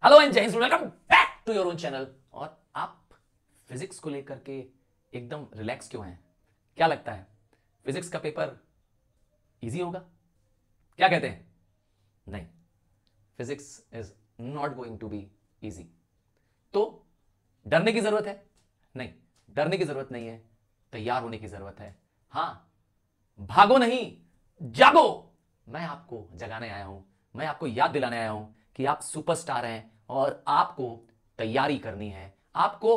Hello and Jai Hind, welcome back to your own channel. और आप physics को लेकर के एकदम रिलैक्स क्यों हैं? क्या लगता है फिजिक्स का पेपर इजी होगा? क्या कहते हैं? नहीं, physics is not going to be easy. तो डरने की जरूरत है? नहीं, डरने की जरूरत नहीं है, तैयार होने की जरूरत है। हां, भागो नहीं, जागो। मैं आपको जगाने आया हूं, मैं आपको याद दिलाने आया हूं कि आप सुपरस्टार हैं और आपको तैयारी करनी है। आपको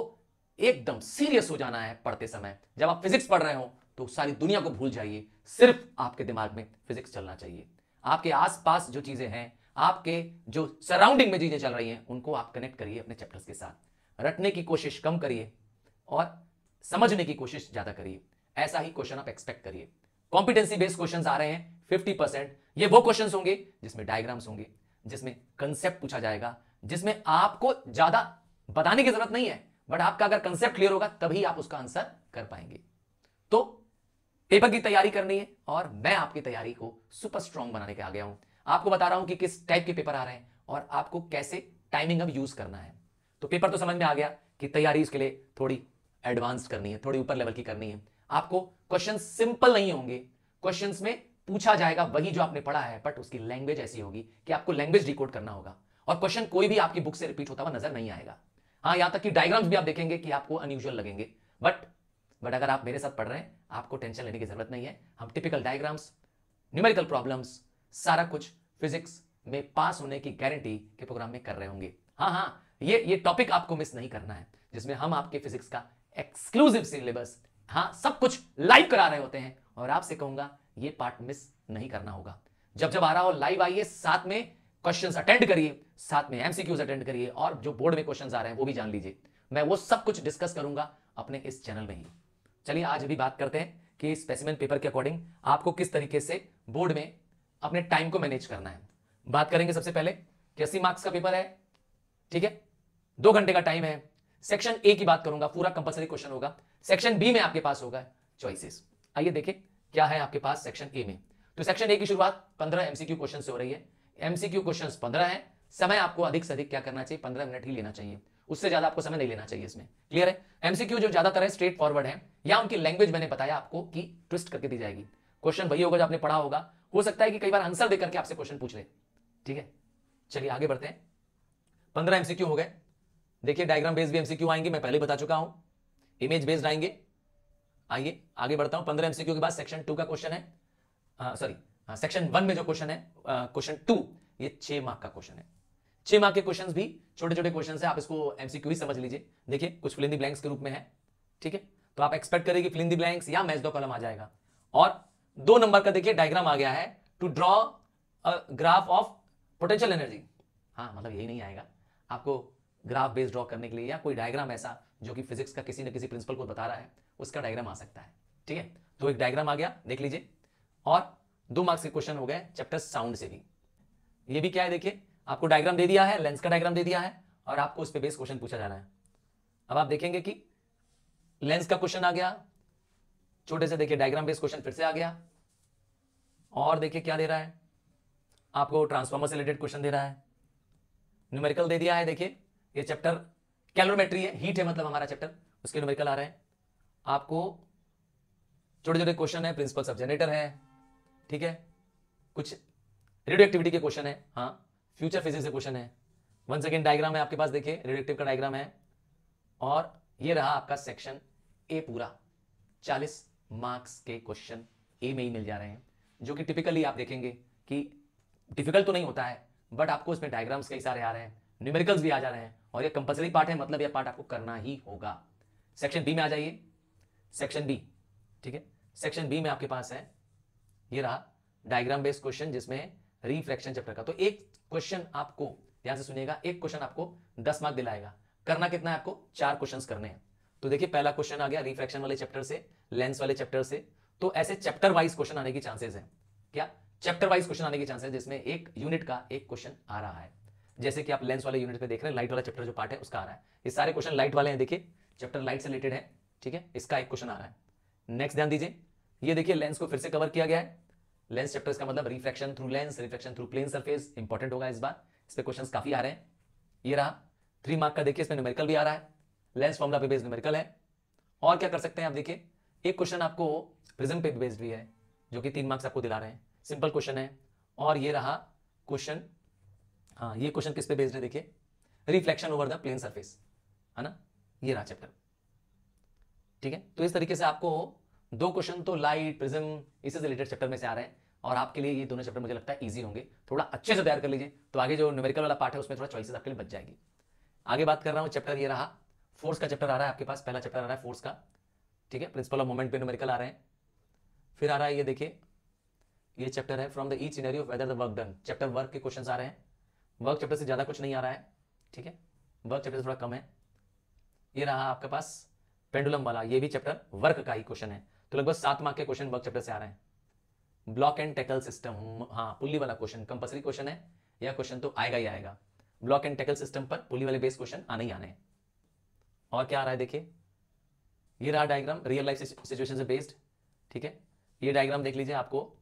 एकदम सीरियस हो जाना है पढ़ते समय। जब आप फिजिक्स पढ़ रहे हो तो सारी दुनिया को भूल जाइए, सिर्फ आपके दिमाग में फिजिक्स चलना चाहिए। आपके आसपास जो चीजें हैं, आपके जो सराउंडिंग में चीजें चल रही हैं, उनको आप कनेक्ट करिए अपने चैप्टर्स के साथ। रटने की कोशिश कम करिए और समझने की कोशिश ज्यादा करिए। ऐसा ही क्वेश्चन आप एक्सपेक्ट करिए। कॉम्पिटेंसी बेस्ड क्वेश्चंस आ रहे हैं 50%। ये वो क्वेश्चंस होंगे जिसमें डायग्राम्स होंगे, जिसमें कंसेप्ट पूछा जाएगा, जिसमें आपको ज्यादा बताने की जरूरत नहीं है, बट आपका अगर कंसेप्ट क्लियर होगा तभी आप उसका आंसर कर पाएंगे। तो पेपर की तैयारी करनी है और मैं आपकी तैयारी को सुपर स्ट्रांग बनाने के आ गया हूं। आपको बता रहा हूं कि किस टाइप के पेपर आ रहे हैं और आपको कैसे टाइमिंग अब यूज करना है। तो पेपर तो समझ में आ गया कि तैयारी इसके लिए थोड़ी एडवांस करनी है, थोड़ी ऊपर लेवल की करनी है। आपको क्वेश्चन सिंपल नहीं होंगे, क्वेश्चंस में पूछा जाएगा वही जो आपने पढ़ा है, बट उसकी लैंग्वेज ऐसी होगी कि आपको लैंग्वेज डिकोड करना होगा और क्वेश्चन कोई भी आपकी बुक से रिपीट होता हुआ नजर नहीं आएगा। हाँ, यहां तक कि डायग्राम्स भी आप देखेंगे कि आपको अनयूजुअल लगेंगे, बट अगर आप मेरे साथ पढ़ रहे हैं आपको टेंशन लेने की जरूरत नहीं है। हम टिपिकल डायग्राम्स, न्यूमेरिकल प्रॉब्लम्स, सारा कुछ फिजिक्स में पास होने की गारंटी के प्रोग्राम में कर रहे होंगे। हाँ, ये टॉपिक आपको मिस नहीं करना है, जिसमें हम आपके फिजिक्स का एक्सक्लूसिव सिलेबस, हाँ, सब कुछ लाइव करा रहे होते हैं। और आपसे कहूंगा ये पार्ट मिस नहीं करना होगा। जब जब आ रहा हो लाइव आइए, साथ में क्वेश्चंस अटेंड करिए, साथ में एमसीक्यूज अटेंड करिए और जो बोर्ड में क्वेश्चंस आ रहे हैं वो भी जान लीजिए। मैं वो सब कुछ डिस्कस करूंगा अपने इस चैनल में ही। चलिए आज अभी बात करते हैं कि स्पेसिमेन पेपर के अकॉर्डिंग आपको किस तरीके से बोर्ड में अपने टाइम को मैनेज करना है। बात करेंगे सबसे पहले कि 80 मार्क्स का पेपर है, ठीक है, 2 घंटे का टाइम है। सेक्शन ए की बात करूंगा, पूरा कंपलसरी क्वेश्चन होगा। सेक्शन बी में आपके पास होगा चॉइसेस। आइए देखें क्या है आपके पास सेक्शन ए में। तो सेक्शन ए की शुरुआत 15 एमसीक्यू क्वेश्चन से हो रही है। एमसीक्यू क्वेश्चन 15 है। समय आपको अधिक से अधिक क्या करना चाहिए? 15 मिनट ही लेना चाहिए, उससे ज्यादा आपको समय नहीं लेना चाहिए इसमें। क्लियर है? एमसीक्यू जो ज्यादातर है स्ट्रेट फॉरवर्ड है, या उनकी लैंग्वेज मैंने बताया आपको कि ट्विस्ट करके दी जाएगी। क्वेश्चन वही होगा जो आपने पढ़ा होगा, हो सकता है कि कई बार आंसर देकर के आपसे क्वेश्चन पूछ ले। ठीक है, चलिए आगे बढ़ते हैं। 15 एमसीक्यू हो गए। देखिए डायग्राम बेस्ड भी एमसीक्यू आएंगे, मैं पहले बता चुका हूं। इमेज बेस्ड आएंगे। आइए आगे बढ़ता हूं। 15 एमसीक्यू के बाद सेक्शन 2 का क्वेश्चन है, सॉरी सेक्शन 1 में जो क्वेश्चन है, क्वेश्चन 2, ये 6 मार्क का क्वेश्चन है। 6 मार्क के क्वेश्चंस भी छोटे छोटे क्वेश्चन है, आप इसको एमसीक्यू ही समझ लीजिए। देखिए कुछ फिल इन द ब्लैंक्स के रूप में है, ठीक है, तो आप एक्सपेक्ट करें कि फिल इन द ब्लैंक्स या मैच द कॉलम आ जाएगा। और 2 नंबर का देखिए डायग्राम आ गया है, to draw a graph of potential energy. हाँ, मतलब यही नहीं आएगा आपको ग्राफ बेस ड्रॉ करने के लिए, या कोई डायग्राम ऐसा जो कि फिजिक्स का किसी न किसी प्रिंसिपल को बता रहा है, उसका डायग्राम आ सकता है। ठीक है, तो एक डायग्राम आ गया, देख लीजिए। और 2 मार्क्स के क्वेश्चन हो गए चैप्टर साउंड से भी। ये भी क्या है, देखिए आपको डायग्राम दे दिया है, लेंस का डायग्राम दे दिया है और आपको उस पर बेस क्वेश्चन पूछा जाना है। अब आप देखेंगे कि लेंस का क्वेश्चन आ गया, छोटे से देखिए डायग्राम बेस क्वेश्चन फिर से आ गया। और देखिए क्या दे रहा है आपको, ट्रांसफॉर्मर से रिलेटेड क्वेश्चन दे रहा है, न्यूमेरिकल दे दिया है। देखिए ये चैप्टर कैलोरीमेट्री है, हीट है मतलब हमारा चैप्टर, उसके न्यूमेरिकल आ रहे हैं। आपको छोटे छोटे क्वेश्चन है, प्रिंसिपल्स ऑफ जनरेटर है, ठीक है, कुछ रेडियो एक्टिविटी के क्वेश्चन है, हाँ, फ्यूचर फिजिक्स के क्वेश्चन है। वन सेकेंड डायग्राम है आपके पास, देखिए रेडियो एक्टिव का डायग्राम है। और ये रहा आपका सेक्शन ए पूरा। 40 मार्क्स के क्वेश्चन ए में ही मिल जा रहे हैं, जो कि टिपिकली आप देखेंगे कि डिफिकल्ट तो नहीं होता है, बट आपको इसमें डायग्राम्स कई सारे आ रहे हैं, न्यूमेरिकल्स भी आ जा रहे हैं, और ये कंपलसरी पार्ट है, मतलब ये पार्ट आपको करना ही होगा। सेक्शन बी में आ जाइए, सेक्शन बी, ठीक है, सेक्शन बी में आपके पास है, ये रहा डायग्राम बेस्ड क्वेश्चन जिसमें रिफ्रैक्शन चैप्टर का। तो एक क्वेश्चन आपको ध्यान से सुनिएगा, एक क्वेश्चन आपको 10 मार्क दिलाएगा। करना कितना है आपको? 4 क्वेश्चंस करने हैं। तो देखिए पहला क्वेश्चन आ गया रिफ्रैक्शन वाले चैप्टर से, लेंस वाले चैप्टर से। तो ऐसे चैप्टर वाइज क्वेश्चन आने की चांसेस है। क्या? चैप्टर वाइज क्वेश्चन आने की चांसेस, जिसमें एक यूनिट का एक क्वेश्चन आ रहा है। जैसे कि आप लेंस वाले यूनिट पे देख रहे हैं, लाइट वाला चैप्टर जो पार्ट है उसका आ रहा है। ये सारे क्वेश्चन लाइट वाले हैं, देखिए चैप्टर लाइट से रिलेटेड है, ठीक है, इसका एक क्वेश्चन आ रहा है। नेक्स्ट ध्यान दीजिए, ये देखिए लेंस को फिर से कवर किया गया है। लेंस चैप्टर का मतलब refraction through lens, refraction through plane surface, important होगा इस बार, इस पे क्वेश्चंस काफी आ रहे हैं। ये रहा 3 मार्क का, देखिए इसमें न्यूमेरिकल भी आ रहा है, लेंस फॉर्मूला पे बेस्ड न्यूमेरिकल है। और क्या कर सकते हैं आप, देखिए एक क्वेश्चन आपको प्रिज्म पे बेस्ड भी है, जो कि 3 मार्क्स आपको दिला रहे हैं, सिंपल क्वेश्चन है। और ये रहा क्वेश्चन, हाँ ये क्वेश्चन किस पे बेस्ड है, देखिए reflection over the plane surface, है ना, ये रहा चैप्टर। ठीक है, तो इस तरीके से आपको 2 क्वेश्चन तो लाइट प्रिज्म इससे रिलेटेड चैप्टर में से आ रहे हैं, और आपके लिए ये दोनों चैप्टर मुझे लगता है इजी होंगे। थोड़ा अच्छे से तैयार कर लीजिए, तो आगे जो न्यूमेरिकल वाला पार्ट है उसमें थोड़ा चॉइसेस आपके लिए बच जाएगी। आगे बात कर रहा हूं चैप्टर, ये रहा फोर्स का चैप्टर आ रहा है आपके पास, पहला चैप्टर आ रहा है फोर्स का। ठीक है, प्रिंसिपल ऑफ मोमेंट पे न्यूमेरिकल आ रहे हैं। फिर आ रहा है ये देखिए, ये चैप्टर है from the each scenario whether the work done, chapter work के क्वेश्चन आ रहे हैं। वर्क चैप्टर से ज्यादा कुछ नहीं आ रहा है, ठीक है, वर्क चैप्टर से थोड़ा कम है। ये रहा आपके पास पेंडुलम वाला, ये भी चैप्टर वर्क का ही क्वेश्चन है, तो लगभग 7 मार्क के क्वेश्चन वर्क चैप्टर से आ रहे हैं। ब्लॉक एंड टैकल सिस्टम, हाँ पुल्ली वाला क्वेश्चन कंपल्सरी क्वेश्चन है, यह क्वेश्चन तो आएगा ही आएगा। ब्लॉक एंड टैकल सिस्टम पर पुल्ली वाले बेस क्वेश्चन आने ही आने हैं। और क्या आ रहा है, देखिए ये रहा डायग्राम रियल लाइफ सिचुएशन से बेस्ड। ठीक है, ये डायग्राम देख लीजिए, आपको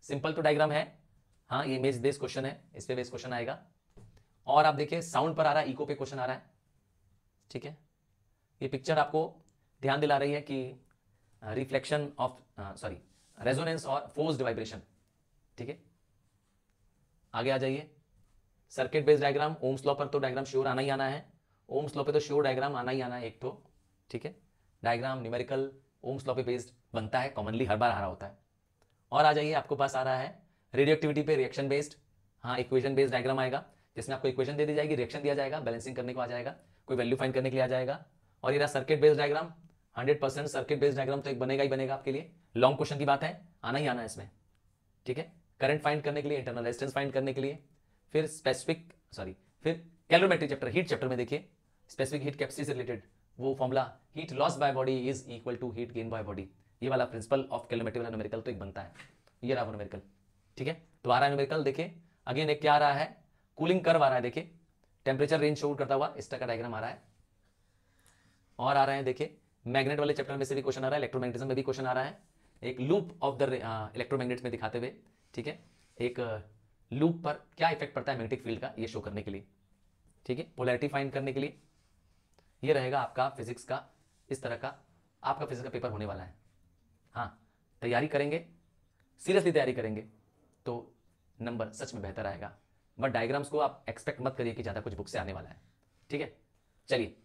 सिंपल तो डायग्राम है, हाँ ये इमेज बेस्ड क्वेश्चन है, इस पे बेस्ड क्वेश्चन आएगा। और आप देखिए साउंड पर आ रहा है, इको पे क्वेश्चन आ रहा है। ठीक है, ये पिक्चर आपको ध्यान दिला रही है कि रिफ्लेक्शन ऑफ सॉरी रेजोनेंस और फोर्स्ड वाइब्रेशन। ठीक है, आगे आ जाइए, circuit based diagram, Ohm's law पर तो डायग्राम श्योर आना ही आना है, ओम्स लॉ पे तो श्योर डायग्राम आना ही आना है एक तो। ठीक है, डायग्राम न्यूमेरिकल ओम्स लॉ पे बेस्ड बनता है, कॉमनली हर बार आ रहा होता है। और आ जाइए, आपको पास आ रहा है रेडियोएक्टिविटी पे रिएक्शन बेस्ड, हाँ इक्वेशन बेस्ड डायग्राम आएगा, जिसमें आपको इक्वेशन दे दी जाएगी, रिएक्शन दिया जाएगा, बैलेंसिंग करने को आ जाएगा, कोई वैल्यू फाइंड करने के लिए आ जाएगा। और ये रहा circuit based diagram, 100% circuit based diagram तो एक बनेगा ही बनेगा आपके लिए, लॉन्ग क्वेश्चन की बात है, आना ही आना है इसमें। ठीक है, करंट फाइंड करने के लिए, इंटरनल रेजिस्टेंस फाइंड करने के लिए। फिर फिर कैलोरीमेट्री चैप्टर, हीट चैप्टर में देखिए स्पेसिफिक हीट कैपेसिटी से रिलेटेड वो formula, heat loss by body is equal to heat gain by body, ये वाला प्रिंसिपल ऑफ कैलोरीमेट्री वाला न्यूमेरिकल तो एक बनता है, ये रहा वो न्यूमेरिकल। ठीक है, तो आ रहा है न्यूमेरिकल, देखिए अगेन एक क्या आ रहा है, कूलिंग कर्व आ रहा है, देखिए टेम्परेचर रेंज शो करता हुआ इस तरह का डायग्राम आ रहा है। और आ रहे हैं देखिए मैग्नेट वाले चैप्टर में से भी क्वेश्चन आ रहा है, इलेक्ट्रोमैग्नेटिज्म में भी क्वेश्चन आ रहा है, एक लूप ऑफ द इलेक्ट्रोमैग्नेट्स में दिखाते हुए। ठीक है, एक लूप पर क्या इफेक्ट पड़ता है मैग्नेटिक फील्ड का, ये शो करने के लिए। ठीक है, पोलैरिटी फाइंड करने के लिए। ये रहेगा आपका फिजिक्स का, इस तरह का आपका फिजिक्स का पेपर होने वाला है। हाँ तैयारी करेंगे, सीरियसली तैयारी करेंगे तो नंबर सच में बेहतर आएगा, बट डायग्राम्स को आप एक्सपेक्ट मत करिए कि ज़्यादा कुछ बुक से आने वाला है। ठीक है, चलिए